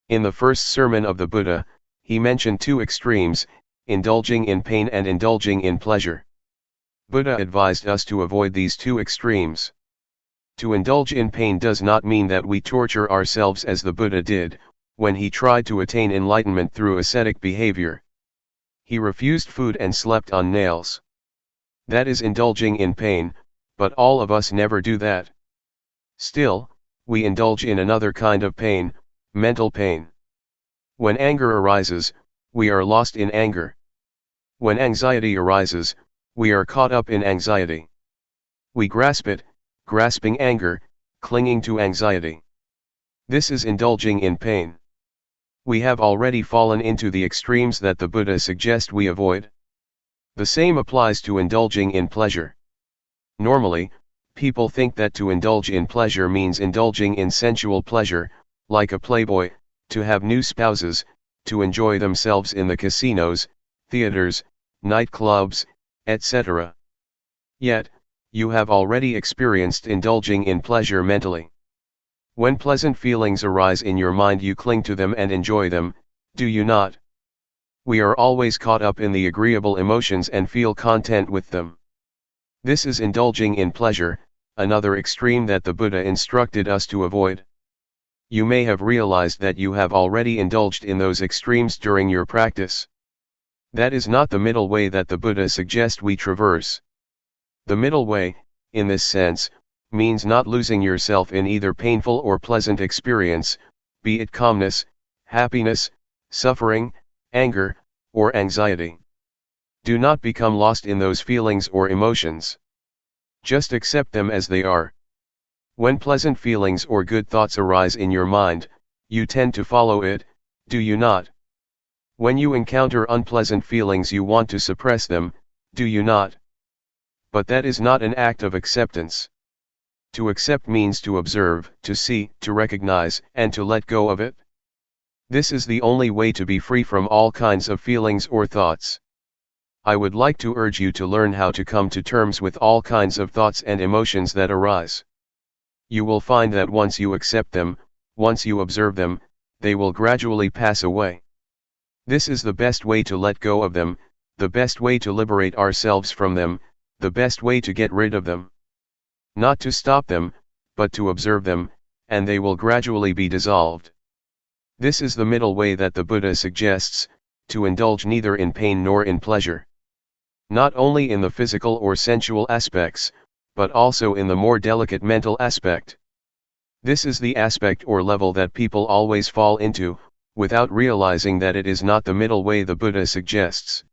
In the first sermon of the Buddha, he mentioned two extremes, indulging in pain and indulging in pleasure. Buddha advised us to avoid these two extremes. To indulge in pain does not mean that we torture ourselves as the Buddha did, when he tried to attain enlightenment through ascetic behavior. He refused food and slept on nails. That is indulging in pain, but all of us never do that. Still, we indulge in another kind of pain, mental pain. When anger arises, we are lost in anger. When anxiety arises, we are caught up in anxiety. We grasp it, grasping anger, clinging to anxiety. This is indulging in pain. We have already fallen into the extremes that the Buddha suggests we avoid. The same applies to indulging in pleasure. Normally, people think that to indulge in pleasure means indulging in sensual pleasure, like a playboy, to have new spouses, to enjoy themselves in the casinos, theaters, nightclubs, etc. Yet, you have already experienced indulging in pleasure mentally. When pleasant feelings arise in your mind, you cling to them and enjoy them, do you not? We are always caught up in the agreeable emotions and feel content with them. This is indulging in pleasure, another extreme that the Buddha instructed us to avoid. You may have realized that you have already indulged in those extremes during your practice. That is not the middle way that the Buddha suggests we traverse. The middle way, in this sense, means not losing yourself in either painful or pleasant experience, be it calmness, happiness, suffering, anger, or anxiety. Do not become lost in those feelings or emotions. Just accept them as they are. When pleasant feelings or good thoughts arise in your mind, you tend to follow it, do you not? When you encounter unpleasant feelings, you want to suppress them, do you not? But that is not an act of acceptance. To accept means to observe, to see, to recognize, and to let go of it. This is the only way to be free from all kinds of feelings or thoughts. I would like to urge you to learn how to come to terms with all kinds of thoughts and emotions that arise. You will find that once you accept them, once you observe them, they will gradually pass away. This is the best way to let go of them, the best way to liberate ourselves from them, the best way to get rid of them. Not to stop them, but to observe them, and they will gradually be dissolved. This is the middle way that the Buddha suggests, to indulge neither in pain nor in pleasure. Not only in the physical or sensual aspects, but also in the more delicate mental aspect. This is the aspect or level that people always fall into, without realizing that it is not the middle way the Buddha suggests.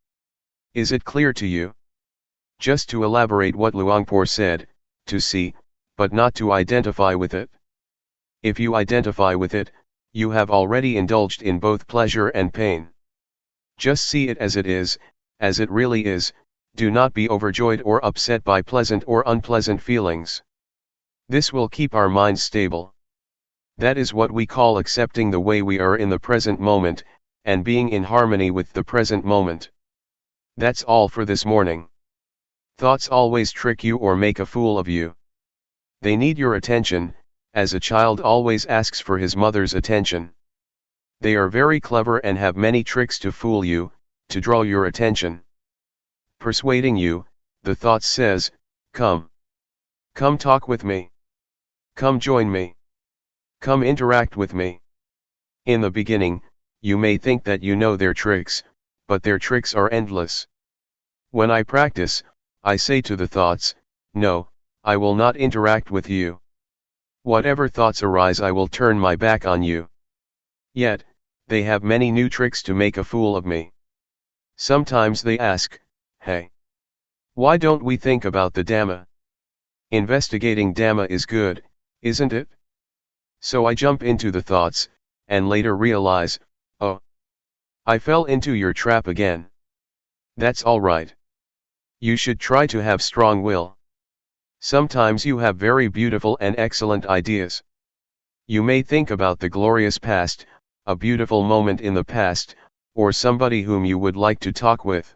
Is it clear to you? Just to elaborate what Luangpor said, to see, but not to identify with it. If you identify with it, you have already indulged in both pleasure and pain. Just see it as it really is, do not be overjoyed or upset by pleasant or unpleasant feelings. This will keep our minds stable. That is what we call accepting the way we are in the present moment, and being in harmony with the present moment. That's all for this morning. Thoughts always trick you or make a fool of you. They need your attention, as a child always asks for his mother's attention. They are very clever and have many tricks to fool you, to draw your attention. Persuading you, the thought says, come. Come talk with me. Come join me. Come interact with me. In the beginning, you may think that you know their tricks, but their tricks are endless. When I practice, I say to the thoughts, no, I will not interact with you. Whatever thoughts arise, I will turn my back on you. Yet, they have many new tricks to make a fool of me. Sometimes they ask, hey, why don't we think about the Dhamma? Investigating Dhamma is good, isn't it? So I jump into the thoughts, and later realize, oh, I fell into your trap again. That's all right. You should try to have strong will. Sometimes you have very beautiful and excellent ideas. You may think about the glorious past, a beautiful moment in the past, or somebody whom you would like to talk with.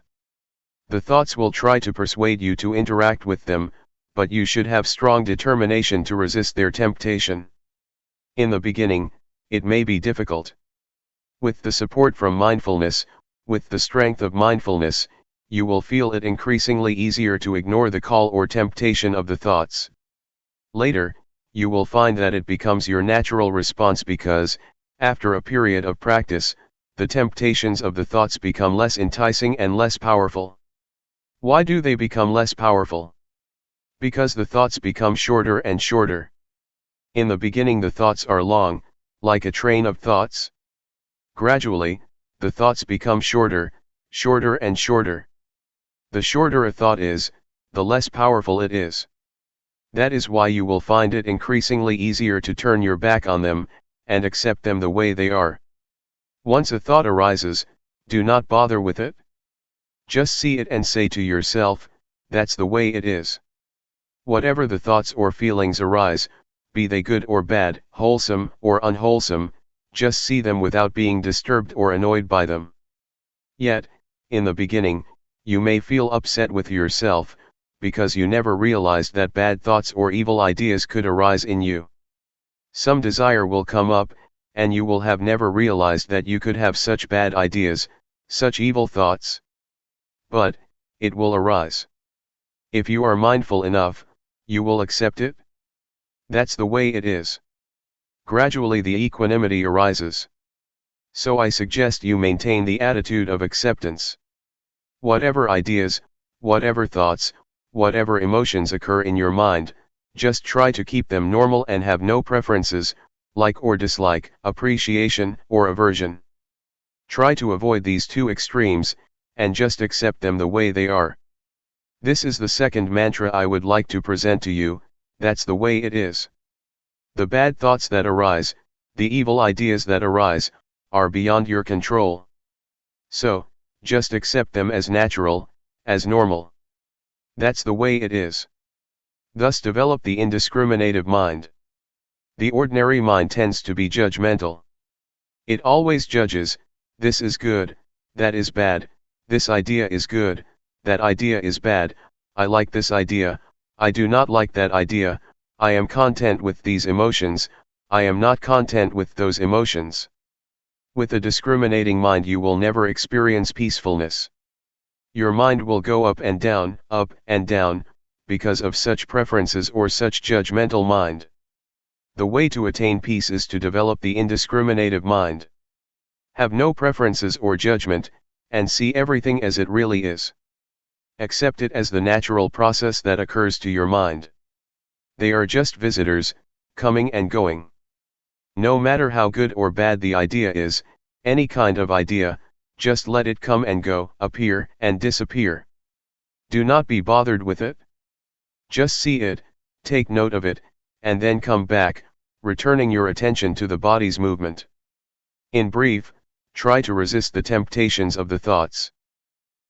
The thoughts will try to persuade you to interact with them, but you should have strong determination to resist their temptation. In the beginning, it may be difficult. With the support from mindfulness, with the strength of mindfulness, you will feel it increasingly easier to ignore the call or temptation of the thoughts. Later, you will find that it becomes your natural response because, after a period of practice, the temptations of the thoughts become less enticing and less powerful. Why do they become less powerful? Because the thoughts become shorter and shorter. In the beginning the thoughts are long, like a train of thoughts. Gradually, the thoughts become shorter, shorter and shorter. The shorter a thought is, the less powerful it is. That is why you will find it increasingly easier to turn your back on them, and accept them the way they are. Once a thought arises, do not bother with it. Just see it and say to yourself, that's the way it is. Whatever the thoughts or feelings arise, be they good or bad, wholesome or unwholesome, just see them without being disturbed or annoyed by them. Yet, in the beginning, you may feel upset with yourself, because you never realized that bad thoughts or evil ideas could arise in you. Some desire will come up, and you will have never realized that you could have such bad ideas, such evil thoughts. But, it will arise. If you are mindful enough, you will accept it. That's the way it is. Gradually the equanimity arises. So I suggest you maintain the attitude of acceptance. Whatever ideas, whatever thoughts, whatever emotions occur in your mind, just try to keep them normal and have no preferences, like or dislike, appreciation or aversion. Try to avoid these two extremes, and just accept them the way they are. This is the second mantra I would like to present to you, that's the way it is. The bad thoughts that arise, the evil ideas that arise, are beyond your control. So, just accept them as natural, as normal. That's the way it is. Thus develop the indiscriminative mind. The ordinary mind tends to be judgmental. It always judges, this is good, that is bad, this idea is good, that idea is bad, I like this idea, I do not like that idea, I am content with these emotions, I am not content with those emotions. With a discriminating mind you will never experience peacefulness. Your mind will go up and down, because of such preferences or such judgmental mind. The way to attain peace is to develop the indiscriminative mind. Have no preferences or judgment, and see everything as it really is. Accept it as the natural process that occurs to your mind. They are just visitors, coming and going. No matter how good or bad the idea is, any kind of idea, just let it come and go, appear and disappear. Do not be bothered with it. Just see it, take note of it, and then come back, returning your attention to the body's movement. In brief, try to resist the temptations of the thoughts.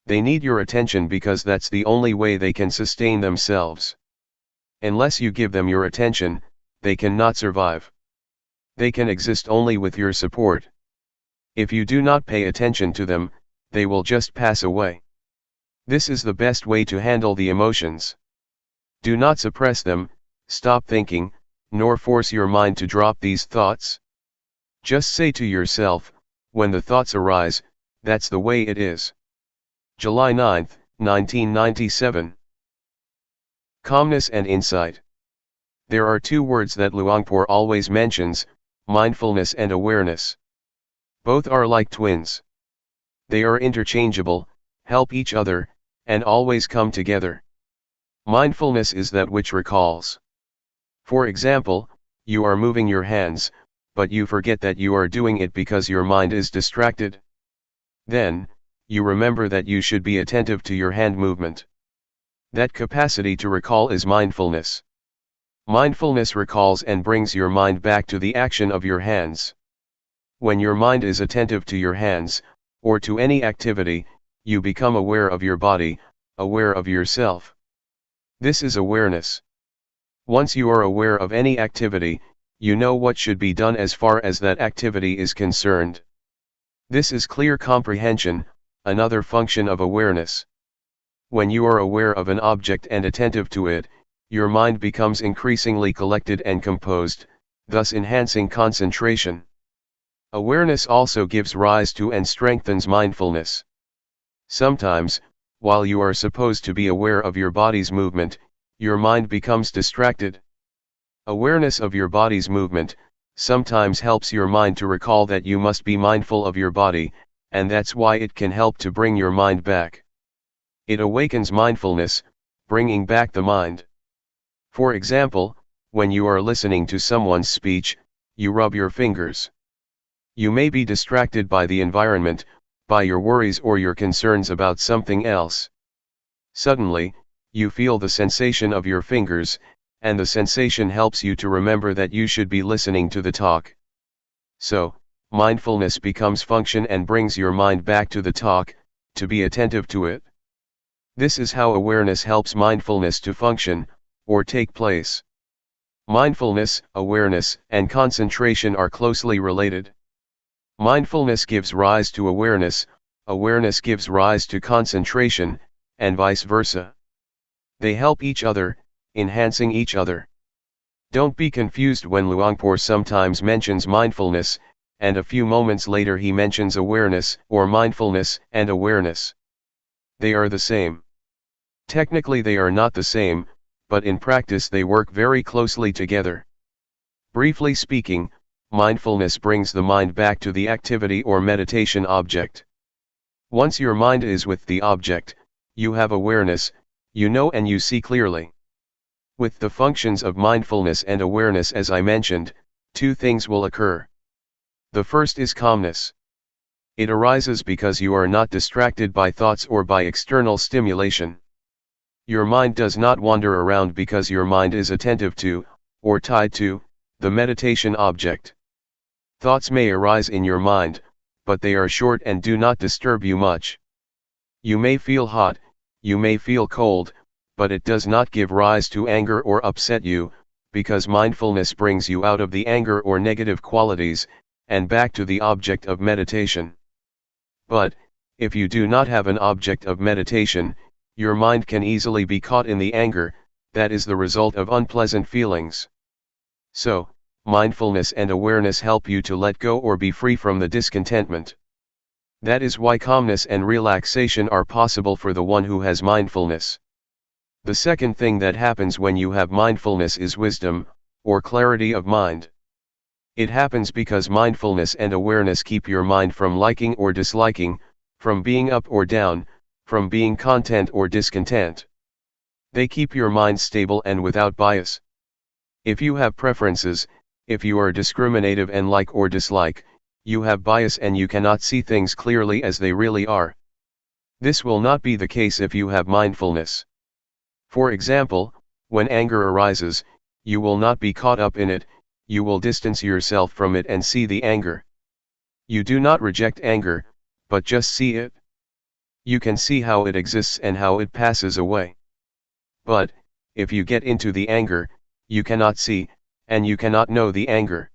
They need your attention because that's the only way they can sustain themselves. Unless you give them your attention, they cannot survive. They can exist only with your support. If you do not pay attention to them, they will just pass away. This is the best way to handle the emotions. Do not suppress them, stop thinking, nor force your mind to drop these thoughts. Just say to yourself, when the thoughts arise, that's the way it is. July 9, 1997. Calmness and insight. There are two words that Luangpor always mentions, mindfulness and awareness. Both are like twins. They are interchangeable, help each other, and always come together. Mindfulness is that which recalls. For example, you are moving your hands, but you forget that you are doing it because your mind is distracted. Then, you remember that you should be attentive to your hand movement. That capacity to recall is mindfulness. Mindfulness recalls and brings your mind back to the action of your hands. When your mind is attentive to your hands, or to any activity, you become aware of your body, aware of yourself. This is awareness. Once you are aware of any activity, you know what should be done as far as that activity is concerned. This is clear comprehension, another function of awareness. When you are aware of an object and attentive to it, your mind becomes increasingly collected and composed, thus enhancing concentration. Awareness also gives rise to and strengthens mindfulness. Sometimes, while you are supposed to be aware of your body's movement, your mind becomes distracted. Awareness of your body's movement sometimes helps your mind to recall that you must be mindful of your body, and that's why it can help to bring your mind back. It awakens mindfulness, bringing back the mind. For example, when you are listening to someone's speech, you rub your fingers. You may be distracted by the environment, by your worries or your concerns about something else. Suddenly, you feel the sensation of your fingers, and the sensation helps you to remember that you should be listening to the talk. So, mindfulness becomes function and brings your mind back to the talk, to be attentive to it. This is how awareness helps mindfulness to function, or take place. Mindfulness, awareness, and concentration are closely related. Mindfulness gives rise to awareness, awareness gives rise to concentration, and vice versa. They help each other, enhancing each other. Don't be confused when Luangpor sometimes mentions mindfulness, and a few moments later he mentions awareness or mindfulness and awareness. They are the same. Technically they are not the same, but in practice they work very closely together. Briefly speaking, mindfulness brings the mind back to the activity or meditation object. Once your mind is with the object, you have awareness, you know and you see clearly. With the functions of mindfulness and awareness as I mentioned, two things will occur. The first is calmness. It arises because you are not distracted by thoughts or by external stimulation. Your mind does not wander around because your mind is attentive to, or tied to, the meditation object. Thoughts may arise in your mind, but they are short and do not disturb you much. You may feel hot, you may feel cold, but it does not give rise to anger or upset you, because mindfulness brings you out of the anger or negative qualities, and back to the object of meditation. But, if you do not have an object of meditation, your mind can easily be caught in the anger, that is the result of unpleasant feelings. So, mindfulness and awareness help you to let go or be free from the discontentment. That is why calmness and relaxation are possible for the one who has mindfulness. The second thing that happens when you have mindfulness is wisdom, or clarity of mind. It happens because mindfulness and awareness keep your mind from liking or disliking, from being up or down, from being content or discontent. They keep your mind stable and without bias. If you have preferences, if you are discriminative and like or dislike, you have bias and you cannot see things clearly as they really are. This will not be the case if you have mindfulness. For example, when anger arises, you will not be caught up in it, you will distance yourself from it and see the anger. You do not reject anger, but just see it. You can see how it exists and how it passes away. But, if you get into the anger, you cannot see, and you cannot know the anger.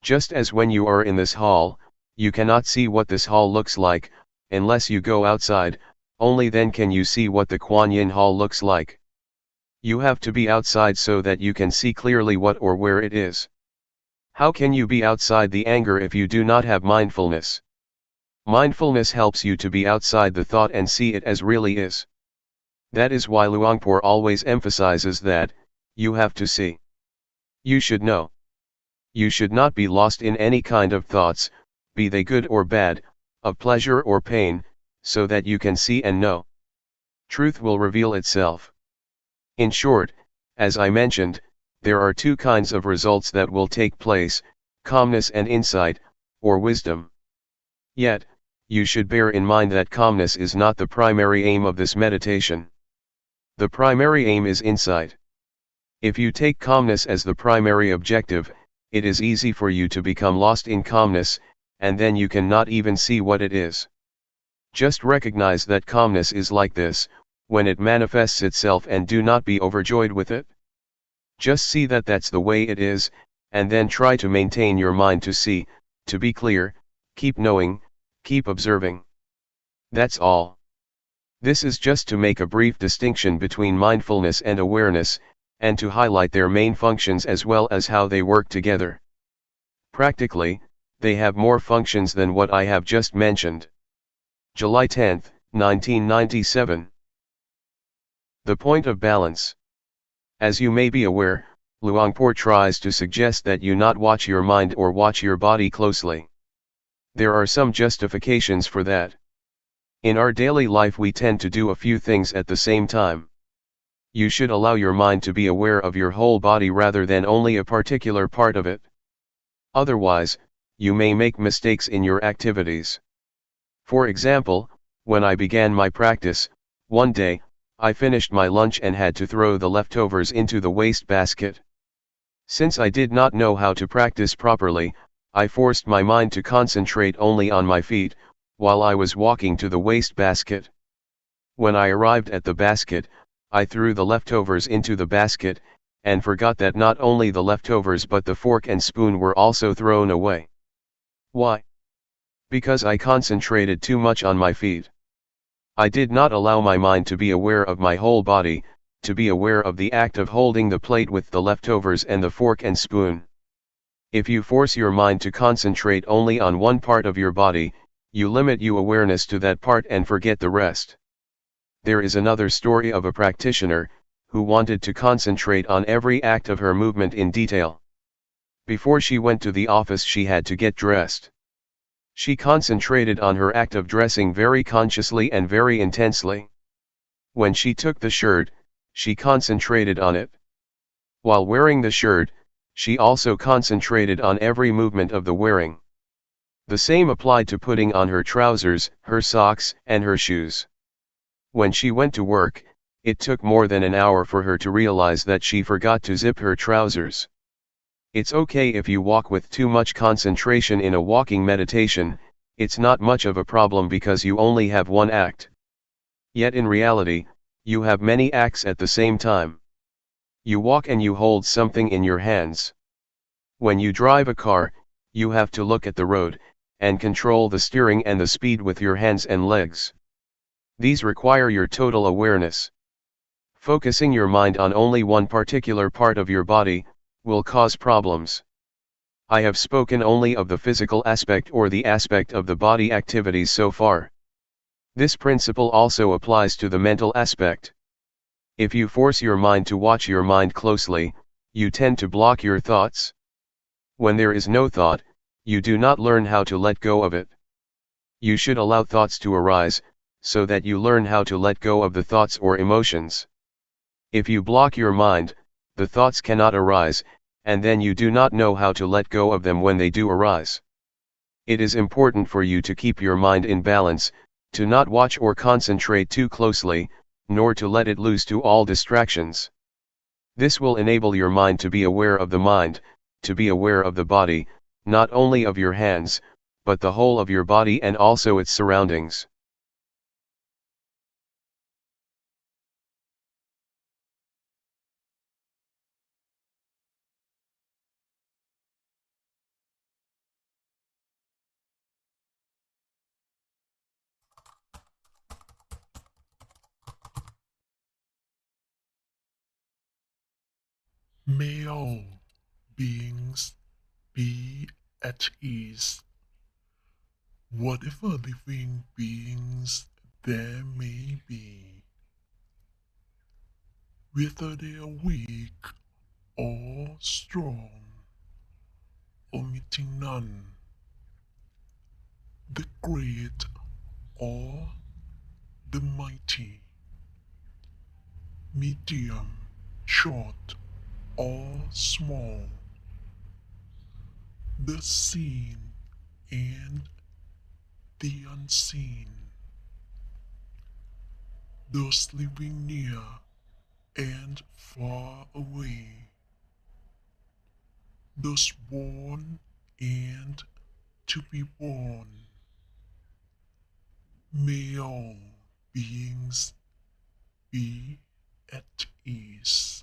Just as when you are in this hall, you cannot see what this hall looks like, unless you go outside, only then can you see what the Kuan Yin hall looks like. You have to be outside so that you can see clearly what or where it is. How can you be outside the anger if you do not have mindfulness? Mindfulness helps you to be outside the thought and see it as really is. That is why Luangpor always emphasizes that, you have to see. You should know. You should not be lost in any kind of thoughts, be they good or bad, of pleasure or pain, so that you can see and know. Truth will reveal itself. In short, as I mentioned, there are two kinds of results that will take place, calmness and insight, or wisdom. Yet, you should bear in mind that calmness is not the primary aim of this meditation. The primary aim is insight. If you take calmness as the primary objective, it is easy for you to become lost in calmness, and then you cannot even see what it is. Just recognize that calmness is like this, when it manifests itself, and do not be overjoyed with it. Just see that that's the way it is, and then try to maintain your mind to see, to be clear, keep knowing, keep observing. That's all. This is just to make a brief distinction between mindfulness and awareness, and to highlight their main functions as well as how they work together. Practically, they have more functions than what I have just mentioned. July 10, 1997. The point of balance. As you may be aware, Luangpor tries to suggest that you not watch your mind or watch your body closely. There are some justifications for that. In our daily life we tend to do a few things at the same time. You should allow your mind to be aware of your whole body rather than only a particular part of it. Otherwise, you may make mistakes in your activities. For example, when I began my practice, one day, I finished my lunch and had to throw the leftovers into the waste basket. Since I did not know how to practice properly, I forced my mind to concentrate only on my feet, while I was walking to the waste basket. When I arrived at the basket, I threw the leftovers into the basket, and forgot that not only the leftovers but the fork and spoon were also thrown away. Why? Because I concentrated too much on my feet. I did not allow my mind to be aware of my whole body, to be aware of the act of holding the plate with the leftovers and the fork and spoon. If you force your mind to concentrate only on one part of your body, you limit your awareness to that part and forget the rest. There is another story of a practitioner, who wanted to concentrate on every act of her movement in detail. Before she went to the office she had to get dressed. She concentrated on her act of dressing very consciously and very intensely. When she took the shirt, she concentrated on it. While wearing the shirt, she also concentrated on every movement of the wearing. The same applied to putting on her trousers, her socks, and her shoes. When she went to work, it took more than an hour for her to realize that she forgot to zip her trousers. It's okay if you walk with too much concentration in a walking meditation, it's not much of a problem because you only have one act. Yet in reality, You have many acts at the same time. You walk and you hold something in your hands. When you drive a car, you have to look at the road, and control the steering and the speed with your hands and legs. These require your total awareness. Focusing your mind on only one particular part of your body, will cause problems. I have spoken only of the physical aspect or the aspect of the body activities so far. This principle also applies to the mental aspect. If you force your mind to watch your mind closely, you tend to block your thoughts. When there is no thought, you do not learn how to let go of it. You should allow thoughts to arise, so that you learn how to let go of the thoughts or emotions. If you block your mind, the thoughts cannot arise, and then you do not know how to let go of them when they do arise. It is important for you to keep your mind in balance, to not watch or concentrate too closely, nor to let it loose to all distractions. This will enable your mind to be aware of the mind, to be aware of the body, not only of your hands, but the whole of your body and also its surroundings. May all beings be at ease, whatever living beings there may be, whether they are weak or strong, omitting none, the great or the mighty, medium, short or small, the seen and the unseen, those living near and far away, those born and to be born. May all beings be at ease.